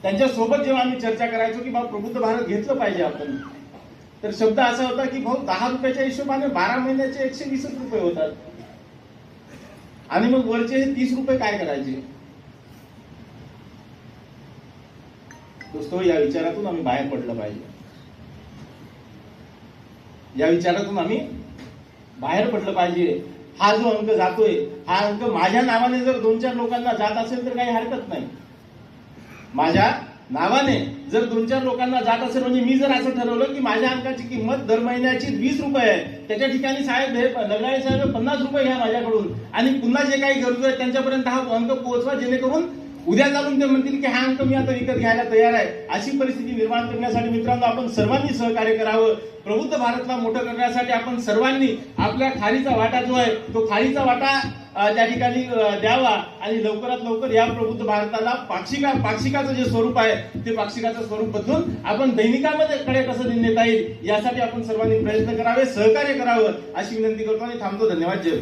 त्यांच्या सोबत जेव्हा आम्ही चर्चा करायचो की भाऊ प्रबुद्ध भारत घेतलं पाहिजे आपण, तर शब्द असा होता की भाऊ 10 रुपयाच्या हिशोबाने 12 महिन्याचे 120 रुपये होतात आणि मग वरचे हे 30 रुपये काय करायचे. दोस्तो, या विचारातून आम्ही बाहेर पडलं पाहिजे. या विचारातून आम्ही बाहेर पडलं पाहिजे. हा जो अंक जातोय, हा अंक माझ्या नावाने जर 2-4 लोकांना जात असेल तर काही हरकत नाही. माझ्या नावाने जर 2-4 लोकांना जात असेल, म्हणजे मी जर असं ठरवलं की माझ्या अंकाची किंमत दर महिन्याची 20 रुपये आहे, त्याच्या ठिकाणी साहेब नगराळे साहेब 50 रुपये घ्या माझ्याकडून आणि पुन्हा जे काही गरजू आहेत त्यांच्यापर्यंत हा अंक पोहोचवा, जेणेकरून उद्या चालून ते म्हणतील की हा अंक मी आता विकत घ्यायला तयार आहे. अशी परिस्थिती निर्माण करण्यासाठी मित्रांनो आपण सर्वांनी सहकार्य करावं. प्रबुद्ध भारतला मोठं करण्यासाठी आपण सर्वांनी आपल्या खारीचा वाटा जो आहे तो खारीचा वाटा त्या ठिकाणी द्यावा आणि लवकरात लवकर या प्रबुद्ध भारताला पाक्षिकाचं जे स्वरूप आहे ते पाक्षिकाचं स्वरूप बदलून आपण दैनिकामध्ये कडे कसं नेता येईल यासाठी आपण सर्वांनी प्रयत्न करावे, सहकार्य करावं अशी विनंती करतो आणि थांबतो. धन्यवाद. जय